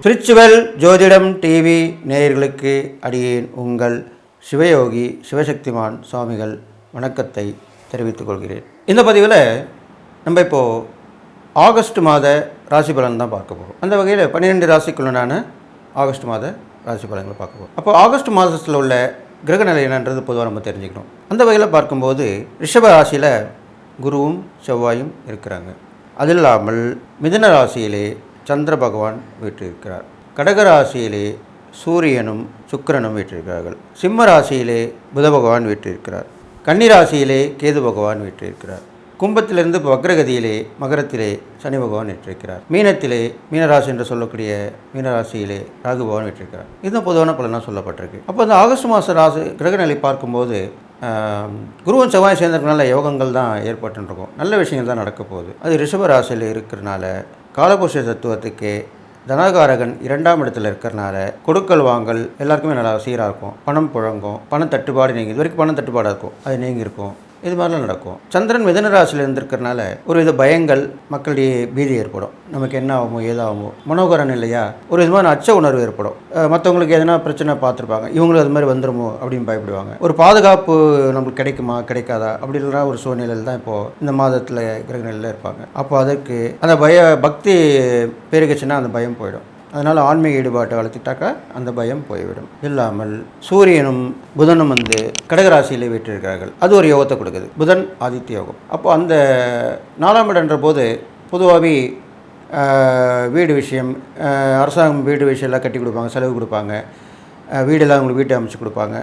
Spiritual ஜோதிடம் TV நேயர்களுக்கு அடியேன் உங்கள் சிவயோகி சிவசக்திமான் சுவாமிகள் வணக்கத்தை தெரிவித்துக் கொள்கிறேன். இந்த பதிவில் நம்ம இப்போது ஆகஸ்ட் மாத ராசி பலன் தான் பார்க்க போகிறோம். அந்த வகையில் 12 ராசிக்குள்ளான ஆகஸ்ட் மாத ராசி பலன்களை பார்க்க போகிறோம். அப்போ ஆகஸ்ட் மாதத்தில் உள்ள கிரகநிலை என்னன்றது பொதுவாக நம்ம தெரிஞ்சுக்கணும். அந்த வகையில் பார்க்கும்போது ரிஷப ராசியில் குருவும் செவ்வாயும் இருக்கிறாங்க. அது இல்லாமல் மிதுன ராசியிலே சந்திர பகவான் வீற்றிருக்கிறார். கடக ராசியிலே சூரியனும் சுக்கிரனும் வீற்றிருக்கிறார்கள். சிம்ம ராசியிலே புத பகவான் வீற்றிருக்கிறார். கன்னி ராசியிலே கேது பகவான் வீற்றிருக்கிறார். கும்பத்திலிருந்து வக்ரகதியிலே மகரத்திலே சனி பகவான் வீற்றிருக்கிறார். மீனத்திலே மீனராசி என்று சொல்லக்கூடிய மீனராசியிலே ராகு பகவான் வீற்றிருக்கிறார். இதுதான் பொதுவான பலனாக சொல்லப்பட்டிருக்கு. அப்போ அந்த ஆகஸ்ட் மாத ராசி கிரகநிலை பார்க்கும்போது குருவன் செவ்வாய் சேர்ந்ததுனால யோகங்கள் தான் ஏற்பட்டுருக்கும். நல்ல விஷயங்கள் தான் நடக்க போகுது. அது ரிஷப ராசியில் இருக்கிறனால காலபுருஷ தத்துவத்துக்கு தனகாரகன் 2ஆம் இடத்துல இருக்கிறனால கொடுக்கல் வாங்கல் எல்லாருக்குமே நல்லா சீராக இருக்கும். பணம் புழங்கும், பணம் தட்டுப்பாடு நீங்கி இது வரைக்கும் பணம் தட்டுப்பாடாக இருக்கும், அது நீங்கி இருக்கும். இது மாதிரிலாம் நடக்கும். சந்திரன் மிதுன ராசியில் இருந்திருக்கிறனால ஒரு வித பயங்கள் மக்களிடையே பீதி ஏற்படும். நமக்கு என்ன ஆகுமோ ஏதாகுமோ மனோகரன் இல்லையா, ஒரு விதமான அச்ச உணர்வு ஏற்படும். மற்றவங்களுக்கு எதனா பிரச்சனை பார்த்துருப்பாங்க, இவங்களும் அது மாதிரி வந்துடுமோ அப்படின்னு பயப்படுவாங்க. ஒரு பாதுகாப்பு நம்மளுக்கு கிடைக்குமா கிடைக்காதா அப்படின்ற ஒரு சூழ்நிலையில் தான் இப்போது இந்த மாதத்தில் கிரகநிலையில் இருப்பாங்க. அப்போ அதற்கு அந்த பக்தி பெருகுச்சுன்னா அந்த பயம் போயிடும். அதனால் ஆன்மீக ஈடுபாட்டை வளர்த்துட்டாக்கா அந்த பயம் போய்விடும். இல்லாமல் சூரியனும் புதனும் கடகராசியிலே வீற்றிருக்கிறார்கள். அது ஒரு யோகத்தை கொடுக்குது. புதன் ஆதித்ய யோகம். அப்போ அந்த 4ஆம் இடம்ன்ற போது பொதுவாகவே வீடு விஷயம், அரசாங்கம் வீடு விஷயம்லாம் கட்டி கொடுப்பாங்க, செலவு கொடுப்பாங்க, வீடெல்லாம் அவங்களுக்கு வீட்டை அமைச்சு கொடுப்பாங்க.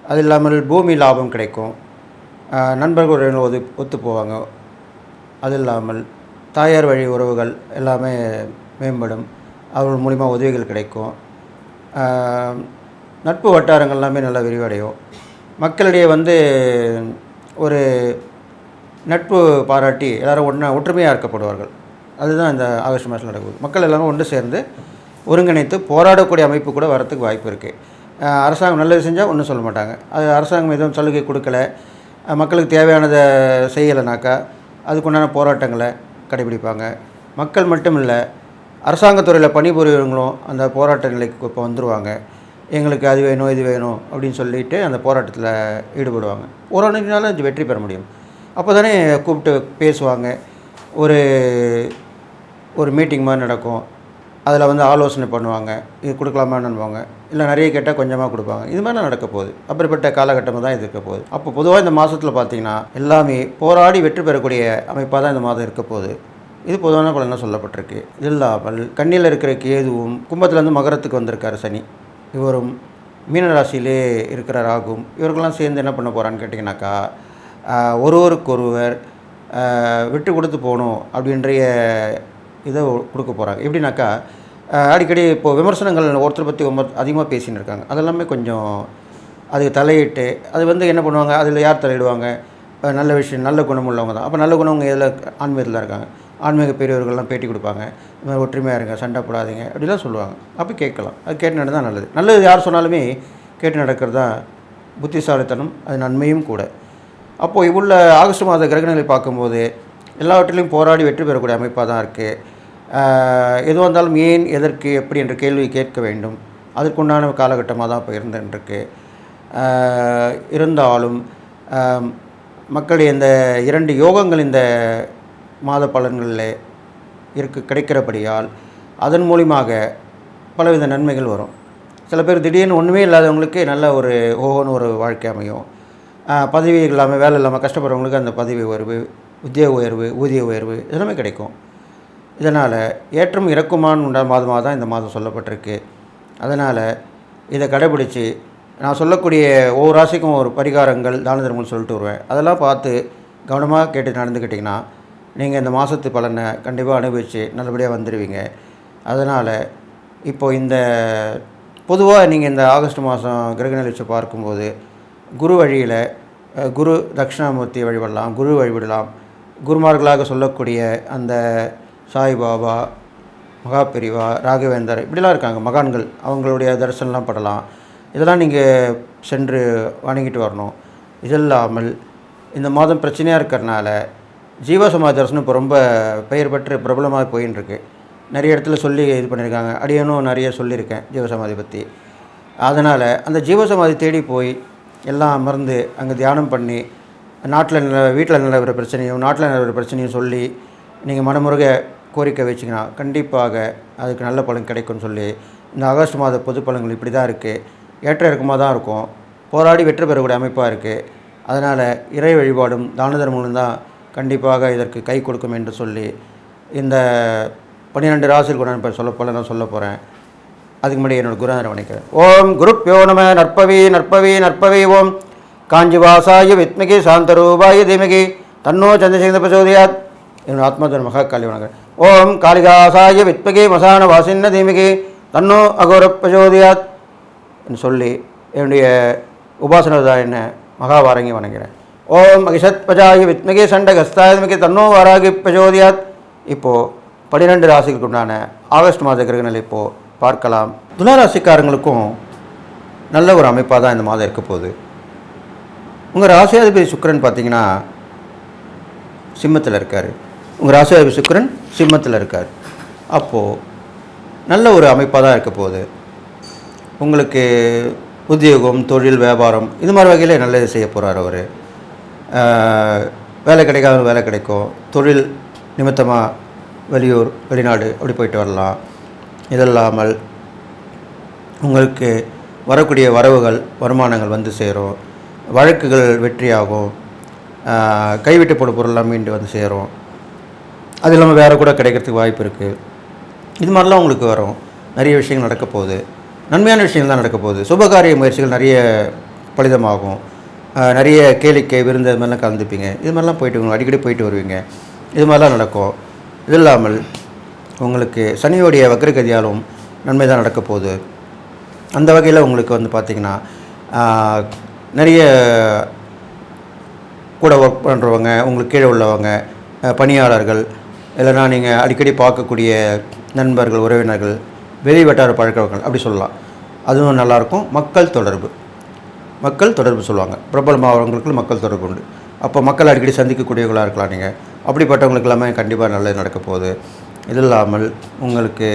அது இல்லாமல் பூமி லாபம் கிடைக்கும், நண்பர்கள் ஒத்து போவாங்க. அது இல்லாமல் தாயார் வழி உறவுகள் எல்லாமே மேம்படும், அவர்கள் மூலிமா உதவிகள் கிடைக்கும். நட்பு வட்டாரங்கள் எல்லாமே நல்லா விரிவடையும். மக்களிடையே ஒரு நட்பு பாராட்டி எல்லோரும் ஒற்றுமையாக இருக்கப்படுவார்கள். அதுதான் இந்த ஆகஸ்ட் மாதத்தில் நடக்குது. மக்கள் எல்லோரும் ஒன்று சேர்ந்து ஒருங்கிணைத்து போராடக்கூடிய அமைப்பு கூட வரத்துக்கு வாய்ப்பு இருக்குது. அரசாங்கம் நல்லது செஞ்சால் ஒன்றும் சொல்ல மாட்டாங்க. அது அரசாங்கம் எதுவும் சலுகை கொடுக்கல, மக்களுக்கு தேவையானதை செய்யலைனாக்கா அதுக்குண்டான போராட்டங்களை கடைபிடிப்பாங்க. மக்கள் மட்டும் இல்லை, அரசாங்கத்துறையில் பணிபுரியவங்களும் அந்த போராட்ட நிலைக்கு இப்போ வந்துடுவாங்க. எங்களுக்கு அது வேணும் இது வேணும் அப்படின்னு சொல்லிட்டு அந்த போராட்டத்தில் ஈடுபடுவாங்க. போராடினாலும் அது வெற்றி பெற முடியும். அப்போ தானே கூப்பிட்டு பேசுவாங்க. ஒரு மீட்டிங் மாதிரி நடக்கும். அதில் ஆலோசனை பண்ணுவாங்க, இது கொடுக்கலாமான்னுவாங்க, இல்லை நிறைய கேட்டால் கொஞ்சமாக கொடுப்பாங்க. இது மாதிரிலாம் நடக்க போகுது. அப்படிப்பட்ட காலகட்டமாக தான் இது இருக்க போகுது. அப்போ பொதுவாக இந்த மாதத்தில் பார்த்திங்கன்னா எல்லாமே போராடி வெற்றி பெறக்கூடிய அமைப்பாக தான் இந்த மாதம் இருக்க போகுது. இது பொதுவான பலனாக சொல்லப்பட்டிருக்கு. இது இல்லாமல் கன்னியில் இருக்கிற கேதுவும் கும்பத்துலேருந்து மகரத்துக்கு வந்திருக்காரு சனி. இவரும் மீனராசியிலே இருக்கிற ராகும். இவர்களெலாம் சேர்ந்து என்ன பண்ண போகிறான்னு கேட்டிங்கனாக்கா ஒருவருக்கொருவர் விட்டு கொடுத்து போகணும் அப்படின்ற இதை கொடுக்க போகிறாங்க. எப்படின்னாக்கா அடிக்கடி இப்போது விமர்சனங்கள் ஒருத்தரை பற்றி அதிகமாக பேசின்னு இருக்காங்க. அதெல்லாமே கொஞ்சம் அதுக்கு தலையிட்டு அது என்ன பண்ணுவாங்க, அதில் யார் தலையிடுவாங்க, நல்ல விஷயம் நல்ல குணம் உள்ளவங்க தான். அப்போ நல்ல குணவங்க எதில் ஆன்மீகத்தில் தான் இருக்காங்க. ஆன்மீக பெரியவர்கள்லாம் பேட்டி கொடுப்பாங்க, இந்த மாதிரி ஒற்றுமையாக இருங்க, சண்டை போடாதீங்க அப்படிலாம் சொல்லுவாங்க. அப்போ கேட்கலாம். அது கேட்டு நடந்தால் நல்லது. நல்லது யார் சொன்னாலுமே கேட்டு நடக்கிறது தான் புத்திசாலித்தனம், அது நன்மையும் கூட. அப்போது இவ்வளோ ஆகஸ்ட் மாத கிரகநிலை பார்க்கும்போது எல்லாவற்றிலையும் போராடி வெற்றி பெறக்கூடிய அமைப்பாக தான் இருக்குது. எதுவாக இருந்தாலும் ஏன் எதற்கு எப்படி என்ற கேள்வி கேட்க வேண்டும். அதற்குண்டான காலகட்டமாக தான் இப்போ இருந்துருக்கு. இருந்தாலும் மக்களுடைய இந்த 2 யோகங்கள் இந்த மாத பலன்களில் கிடைக்கிறபடியால் அதன் மூலியமாக பலவித நன்மைகள் வரும். சில பேர் திடீர்னு ஒன்றுமே இல்லாதவங்களுக்கு நல்ல ஒரு ஓகோன்னு ஒரு வாழ்க்கை அமையும். பதவி இல்லாமல் வேலை இல்லாமல் கஷ்டப்படுறவங்களுக்கு அந்த பதவி உயர்வு, உத்தியோக உயர்வு, ஊதிய உயர்வு இதெல்லாமே கிடைக்கும். இதனால் ஏற்றம் இறக்குமான மாதமாக தான் இந்த மாதம் சொல்லப்பட்டிருக்கு. அதனால் இதை கடைபிடித்து நான் சொல்லக்கூடிய ஒவ்வொரு ராசிக்கும் ஒரு பரிகாரங்கள் தான தர்மங்கள் சொல்லிட்டு வருவேன். அதெல்லாம் பார்த்து கவனமாக கேட்டு நடந்துக்கிட்டிங்கன்னா நீங்கள் இந்த மாதத்து பலனை கண்டிப்பாக அனுபவித்து நல்லபடியாக வந்துடுவீங்க. அதனால் இப்போது இந்த பொதுவாக நீங்கள் இந்த ஆகஸ்ட் மாதம் கிரகநிலை வச்சு பார்க்கும்போது குரு வழியில் குரு தட்சிணாமூர்த்தி வழிபடலாம், குரு வழிபடலாம். குருமார்களாக சொல்லக்கூடிய அந்த சாய்பாபா, மகாபெரிவா, ராகவேந்தர் இப்படிலாம் இருக்காங்க மகான்கள், அவங்களுடைய தரிசனம்லாம் படலாம். இதெல்லாம் நீங்கள் சென்று வணங்கிட்டு வரணும். இது இல்லாமல் இந்த மாதம் பிரச்சனையாக இருக்கிறனால ஜீவசமாதி தரிசனம் இப்போ ரொம்ப பெயர் பெற்று பிரபலமாக போயின்னு இருக்கு. நிறைய இடத்துல சொல்லி இது பண்ணியிருக்காங்க. அடியனும் நிறைய சொல்லியிருக்கேன் ஜீவசமாதி பற்றி. அதனால் அந்த ஜீவசமாதி தேடி போய் எல்லாம் அமர்ந்து அங்கே தியானம் பண்ணி வீட்டில் நிலவர பிரச்சனையும் நாட்டில் நிலவர பிரச்சனையும் சொல்லி நீங்கள் மனமுருக கோரிக்கை வச்சிங்கன்னா கண்டிப்பாக அதுக்கு நல்ல பலன் கிடைக்கும்னு சொல்லி இந்த ஆகஸ்ட் மாத பொது பலன்கள் இப்படி தான் இருக்குது. ஏற்ற இறக்கமாக தான் இருக்கும். போராடி வெற்றி பெறக்கூடிய அமைப்பாக இருக்குது. அதனால் இறை வழிபாடும் தான தர்மங்களும் தான் கண்டிப்பாக இதற்கு கை கொடுக்கும் என்று சொல்லி இந்த 12 ராசியில் கூட நான் சொல்ல போகிறேன். அதுக்கு முன்னாடி என்னோட குருநாதரை வணக்கிறேன். ஓம் குருப்யோ நம. நற்பவி நற்பவி நற்பவி. ஓம் காஞ்சிவாசாய வித்மகி சாந்தரூபாய தீமகி தன்னோ சந்திரசேகர பிரச்சோதயாத். என்னோட ஆத்மாதர் மகா காளி வணக்கம். ஓம் காளிகாசாய வித்மகி மசான வாசின்ன தீமகி தன்னோ அகோர பிரச்சோதயாத் என்று சொல்லி என்னுடைய உபாசனதான் என்ன மகாவாரங்கி வணங்குகிறேன். ஓம் அகிஷத் பஜாயி வித்மகி சண்டகஸ்தாய தீமகி தன்னோ வாராகி பிரச்சோதயாத். இப்போது 12 ராசிகளுக்கு உண்டான ஆகஸ்ட் மாத கிரகநிலை இப்போது பார்க்கலாம். துளாராசிக்காரங்களுக்கும் நல்ல ஒரு அமைப்பாக தான் இந்த மாதம் இருக்க போகுது. உங்கள் ராசியாதிபதி சுக்கிரன் பார்த்தீங்கன்னா சிம்மத்தில் இருக்கார். உங்கள் ராசியாதிபதி சுக்கிரன் சிம்மத்தில் இருக்கார். அப்போது நல்ல ஒரு அமைப்பாக தான் இருக்க போகுது. உங்களுக்கு உத்தியோகம், தொழில், வியாபாரம் இது மாதிரி வகையில் நல்லது செய்ய போகிறார் அவர். வேலை கிடைக்காத வேலை கிடைக்கும். தொழில் நிமித்தமாக வெளியூர், வெளிநாடு அப்படி போயிட்டு வரலாம். இதல்லாமல் உங்களுக்கு வரக்கூடிய வரவுகள், வருமானங்கள் வந்து சேரும். வழக்குகள் வெற்றியாகும். கைவிட்டு போட பொருள்லாம் மீண்டு வந்து சேரும். அது இல்லாமல் வேறு கூட கிடைக்கிறதுக்கு வாய்ப்பு இருக்குது. இது மாதிரிலாம் உங்களுக்கு வரும். நிறைய விஷயங்கள் நடக்க போகுது. நன்மையான விஷயங்கள் தான் நடக்க போகுது. சுபகாரிய முயற்சிகள் நிறைய பலிதமாகும். நிறைய கேளிக்கை, விருந்து இது மாதிரிலாம் கலந்துப்பீங்க. இது மாதிரிலாம் போயிட்டு அடிக்கடி போயிட்டு வருவீங்க. இது மாதிரிலாம் நடக்கும். இது இல்லாமல் உங்களுக்கு சனியோடைய வக்ரகதியாலும் நன்மை தான் நடக்க போகுது. அந்த வகையில் உங்களுக்கு வந்து பார்த்திங்கன்னா நிறைய கூட ஒர்க் பண்ணுறவங்க, உங்களுக்கு கீழே உள்ளவங்க, பணியாளர்கள், இல்லைனா நீங்கள் அடிக்கடி பார்க்கக்கூடிய நண்பர்கள், உறவினர்கள், வெளி வட்டார பழக்கவர்கள் அப்படி சொல்லலாம். அதுவும் நல்லாயிருக்கும். மக்கள் தொடர்பு சொல்லுவாங்க. பிரபலமாகவங்களுக்கு மக்கள் தொடர்பு உண்டு. அப்போ மக்கள் அடிக்கடி சந்திக்கக்கூடியவர்களாக இருக்கலாம். நீங்கள் அப்படிப்பட்டவங்களுக்கு எல்லாமே கண்டிப்பாக நல்லது நடக்க போகுது. இது இல்லாமல் உங்களுக்கு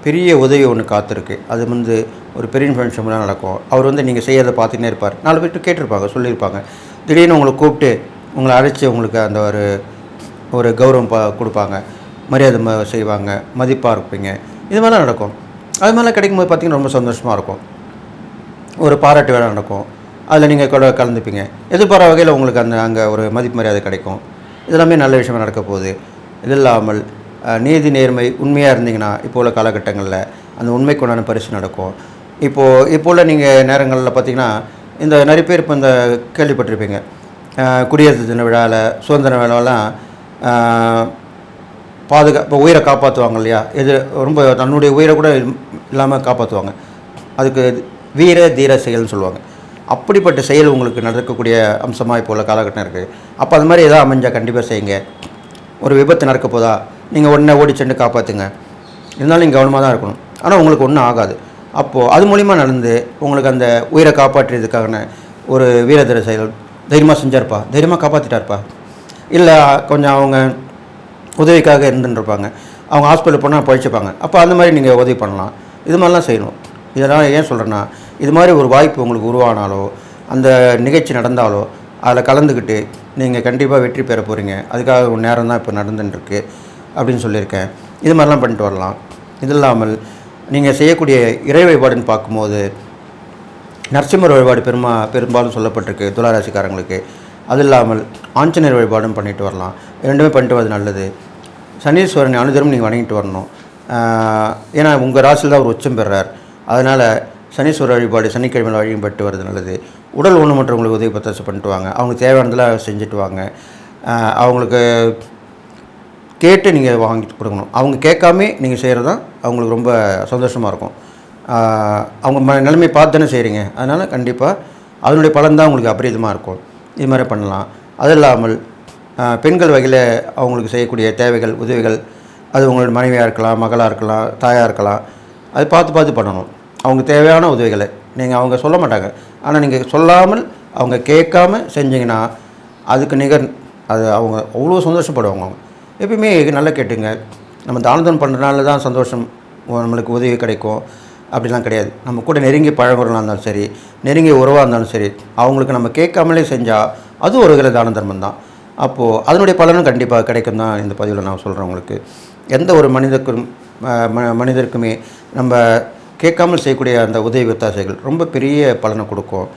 பெரிய உதவி ஒன்று காத்திருக்கு. அது வந்து ஒரு பெரிய ஃபங்க்ஷன்லாம் நடக்கும். அவர் வந்து நீங்கள் செய்யறதை பார்த்துக்கிட்டே இருப்பார். 4 பேர்ட்டு கேட்டிருப்பாங்க, சொல்லியிருப்பாங்க. திடீர்னு உங்களை கூப்பிட்டு உங்களை அழைச்சி உங்களுக்கு அந்த ஒரு கௌரவம் கொடுப்பாங்க, மரியாதை செய்வாங்க, மதிப்பாக இருப்பீங்க. இது மாதிரிலாம் நடக்கும். அது மாதிரிலாம் கிடைக்கும்போது பார்த்திங்கன்னா ரொம்ப சந்தோஷமாக இருக்கும். ஒரு பாராட்டு வேலை நடக்கும். அதில் நீங்கள் கூட கலந்துப்பீங்க. எதிர்பாராத வகையில் உங்களுக்கு அங்கே ஒரு மதிப்பு மரியாதை கிடைக்கும். இதெல்லாமே நல்ல விஷயமாக நடக்க போகுது. இது இல்லாமல் நீதி நேர்மை உண்மையாக இருந்தீங்கன்னா இப்போ உள்ள காலகட்டங்களில் அந்த உண்மைக்கு உண்டான பரிசு நடக்கும். இப்போ உள்ள நீங்கள் நேரங்களில் பார்த்திங்கன்னா இந்த நிறைய பேர் இப்போ இந்த கேள்விப்பட்டிருப்பீங்க, குடியரசு தின விழாவில், சுதந்திர விழாவெல்லாம் இப்போ உயிரை காப்பாற்றுவாங்க இல்லையா? ரொம்ப தன்னுடைய உயிரை கூட இல்லாமல் காப்பாற்றுவாங்க. அதுக்கு வீர தீர செயல்னு சொல்லுவாங்க. அப்படிப்பட்ட செயல் உங்களுக்கு நடக்கக்கூடிய அம்சமாக இப்போ உள்ள காலகட்டம் இருக்குது. அப்போ அது மாதிரி எதாவது அமைஞ்சால் கண்டிப்பாக செய்யுங்க. ஒரு விபத்து நடக்க போதா, நீங்கள் உடனே ஓடி சென்று காப்பாற்றுங்க. இருந்தாலும் நீங்கள் கவனமாக தான் இருக்கணும். ஆனால் உங்களுக்கு ஒன்றும் ஆகாது. அப்போது அது மூலிமா நடந்து உங்களுக்கு அந்த உயிரை காப்பாற்றுறதுக்கான ஒரு வீரதீர செயல் தைரியமாக செஞ்சார்ப்பா, தைரியமாக காப்பாற்றிட்டார்ப்பா, இல்லை கொஞ்சம் அவங்க உதவிக்காக இருந்துருப்பாங்க, அவங்க ஹாஸ்பிட்டல் போனால் பழிச்சுப்பாங்க. அப்போ அந்த மாதிரி நீங்கள் உதவி பண்ணலாம். இது மாதிரிலாம் செய்யணும். இதெல்லாம் ஏன் சொல்கிறேன்னா, இது மாதிரி ஒரு வாய்ப்பு உங்களுக்கு உருவானாலோ, அந்த நிகழ்ச்சி நடந்தாலோ அதில் கலந்துக்கிட்டு நீங்கள் கண்டிப்பாக வெற்றி பெற போகிறீங்க. அதுக்காக ஒரு நேரம் தான் இப்போ நடந்துட்டுருக்கு அப்படின்னு சொல்லியிருக்கேன். இது மாதிரிலாம் பண்ணிட்டு வரலாம். இது இல்லாமல் நீங்கள் செய்யக்கூடிய இறை வழிபாடுன்னு பார்க்கும்போது நரசிம்மர் வழிபாடு பெரும்பாலும் சொல்லப்பட்டிருக்கு துளாராசிக்காரங்களுக்கு. அது இல்லாமல் ஆஞ்சநேயர் வழிபாடும் பண்ணிட்டு வரலாம். ரெண்டுமே பண்ணிட்டு வரது நல்லது. சனீஸ்வரன் அனுதினம் நீங்கள் வணங்கிட்டு வரணும். ஏன்னா உங்கள் ராசியில் தான் ஒரு உச்சம் பெறார். அதனால் சனீஸ்வர வழிபாடு சனிக்கிழமையில் வழிபட்டு வருது நல்லது. உடல் ஊனமுற்றவங்களுக்கு உதவி பத்தாசு பண்ணிட்டு வாங்க. அவங்களுக்கு தேவையானதெல்லாம் செஞ்சுட்டு வாங்க. அவங்களுக்கு கேட்டு நீங்கள் வாங்கிட்டு கொடுக்கணும். அவங்க கேட்காமே நீங்கள் செய்கிறது தான் அவங்களுக்கு ரொம்ப சந்தோஷமாக இருக்கும். அவங்க நிலைமை பார்த்து தானே செய்கிறீங்க. அதனால் கண்டிப்பாக அதனுடைய பலன் தான் உங்களுக்கு அபரிதமாக இருக்கும். இது மாதிரி பண்ணலாம். அது இல்லாமல் பெண்கள் வகையில் அவங்களுக்கு செய்யக்கூடிய தேவைகள், உதவிகள், அது உங்களோட மனைவியாக இருக்கலாம், மகளாக இருக்கலாம், தாயாக இருக்கலாம், அது பார்த்து பண்ணணும். அவங்க தேவையான உதவிகளை நீங்கள் அவங்க சொல்ல மாட்டாங்க. ஆனால் நீங்கள் சொல்லாமல் அவங்க கேட்காம செஞ்சிங்கன்னா அதுக்கு நிகர் அது அவங்க அவ்வளோ சந்தோஷப்படுவாங்க. அவங்க எப்பயுமே நல்லா கேட்டுங்க, நம்ம தானம் பண்ணுறதுனால தான் சந்தோஷம் நம்மளுக்கு உதவி கிடைக்கும் அப்படிலாம் கிடையாது. நம்ம கூட நெருங்கி பழகுறவங்களாக இருந்தாலும் சரி, நெருங்கிய உறவாக இருந்தாலும் சரி, அவங்களுக்கு நம்ம கேட்காமலே செஞ்சால் அது ஒரு வகையில் தான தர்மம் தான். அப்போது அதனுடைய பலனும் கண்டிப்பாக கிடைக்கும் தான் இந்த பதிவில் நான் சொல்கிறேன் உங்களுக்கு. எந்த ஒரு மனிதருக்குமே நம்ம கேட்காமல் செய்யக்கூடிய அந்த உதவி ஒத்தாசைகள் ரொம்ப பெரிய பலனை கொடுக்கும்.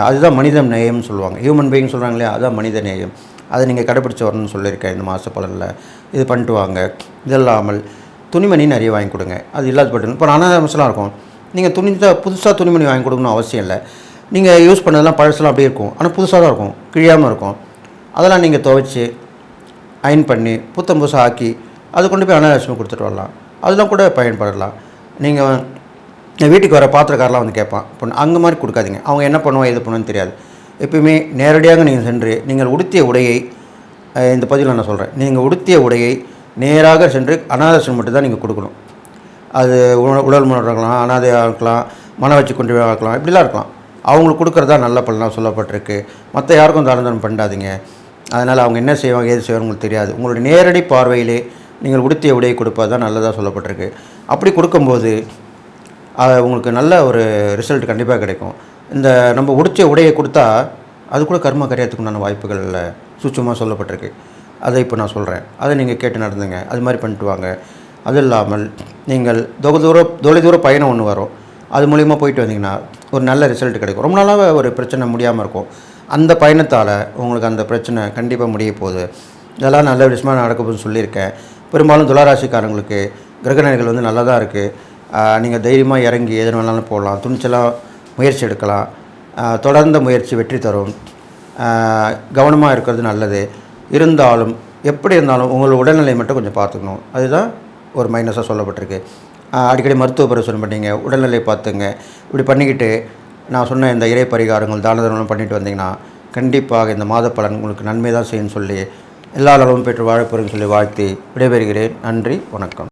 அதுதான் மனித நேயம்னு சொல்லுவாங்க. ஹியூமன் பீயிங் சொல்கிறாங்க இல்லையா, அதுதான் மனித நேயம். அதை நீங்கள் கடைப்பிடிச்சி வரணும்னு சொல்லியிருக்கேன் இந்த மாத பலனில். இது பண்ணிட்டு வாங்க. இது இல்லாமல் துணிமணி நிறைய வாங்கி கொடுங்க. அது இல்லாத பட்டு இப்போ அனாதாரம்ஸ்லாம் இருக்கும். நீங்கள் புதுசாக துணிமணி வாங்கி கொடுக்கணும்னு அவசியம் இல்லை. நீங்கள் யூஸ் பண்ணதெல்லாம் பழசெல்லாம் அப்படியே இருக்கும், ஆனால் புதுசாக தான் இருக்கும், கிழியாமல் இருக்கும். அதெல்லாம் நீங்கள் துவைச்சி அயன் பண்ணி புத்தம் புதுசாக ஆக்கி அது கொண்டு போய் அனாதாரமாக கொடுத்துட்டு வரலாம். அதெல்லாம் கூட பயன்படலாம். நீங்கள் வீட்டுக்கு வர பாத்திரக்காரெலாம் வந்து கேட்பான், இப்போ அங்கே மாதிரி கொடுக்காதீங்க. அவங்க என்ன பண்ணுவோம் எது பண்ணுவோன்னு தெரியாது. எப்பயுமே நேரடியாக நீங்கள் சென்று நீங்கள் உடுத்திய உடையை, இந்த பதிவில் நான் சொல்கிறேன், நீங்கள் உடுத்திய உடையை நேராக சென்று அனாதாரம் மட்டும் தான் நீங்கள் கொடுக்கணும். அது உடல் முன்னேற்றம் இருக்கலாம், அனாதையாக இருக்கலாம், மன வச்சு கொண்டு இருக்கலாம், இப்படிலாம் இருக்கலாம். அவங்களுக்கு கொடுக்குறதா நல்ல பலனாக சொல்லப்பட்டிருக்கு. மற்ற யாருக்கும் தானம் பண்ணாதீங்க. அதனால் அவங்க என்ன செய்வாங்க ஏது செய்வாங்க உங்களுக்கு தெரியாது. உங்களுடைய நேரடி பார்வையிலே நீங்கள் உடுத்திய உடையை கொடுப்பது தான் நல்லதாக சொல்லப்பட்டிருக்கு. அப்படி கொடுக்கும்போது உங்களுக்கு நல்ல ஒரு ரிசல்ட் கண்டிப்பாக கிடைக்கும். இந்த நம்ம உடுத்திய உடையை கொடுத்தா அது கூட கர்ம கரையத்துக்கு உண்டான வாய்ப்புகளில் சூட்சமாக சொல்லப்பட்டிருக்கு. அதை இப்போ நான் சொல்கிறேன். அதை நீங்கள் கேட்டு நடந்துங்க. அது மாதிரி பண்ணிட்டு வாங்க. அது இல்லாமல் நீங்கள் தொலைதூர பயணம் ஒன்று வரும், அது மூலிமா போயிட்டு வந்தீங்கன்னா ஒரு நல்ல ரிசல்ட் கிடைக்கும். ரொம்ப நாளாக ஒரு பிரச்சனை முடியாமல் இருக்கும். அந்த பயணத்தால் உங்களுக்கு அந்த பிரச்சனை கண்டிப்பாக முடிய போகுது. இதெல்லாம் நல்ல விஷயமாக நடக்குதுன்னு சொல்லியிருக்கேன். பெரும்பாலும் துளாராசிக்காரங்களுக்கு கிரகநிலைகள் வந்து நல்லா தான் இருக்குது. நீங்கள் தைரியமாக இறங்கி எது வேணாலும் போடலாம், துணிச்சலாக முயற்சி எடுக்கலாம். தொடர்ந்த முயற்சி வெற்றி தரும். கவனமாக இருக்கிறது நல்லது. இருந்தாலும் எப்படி இருந்தாலும் உங்களோட உடல்நிலை மட்டும் கொஞ்சம் பார்த்துக்கணும். அதுதான் ஒரு மைனஸாக சொல்லப்பட்டிருக்கு. அடிக்கடி மருத்துவ பரிசோதனை பண்ணிங்க, உடல்நிலை பார்த்துங்க. இப்படி பண்ணிக்கிட்டு நான் சொன்ன இந்த இறை பரிகாரங்கள் தான தர்மம் பண்ணிட்டு வந்தீங்கன்னா கண்டிப்பாக இந்த மாத பலன் உங்களுக்கு நன்மை தான் செய்யணும்னு சொல்லி எல்லா அளவும் பெற்று வாழப்போறேன்னு சொல்லி வாழ்த்தி விடைபெறுகிறேன். நன்றி, வணக்கம்.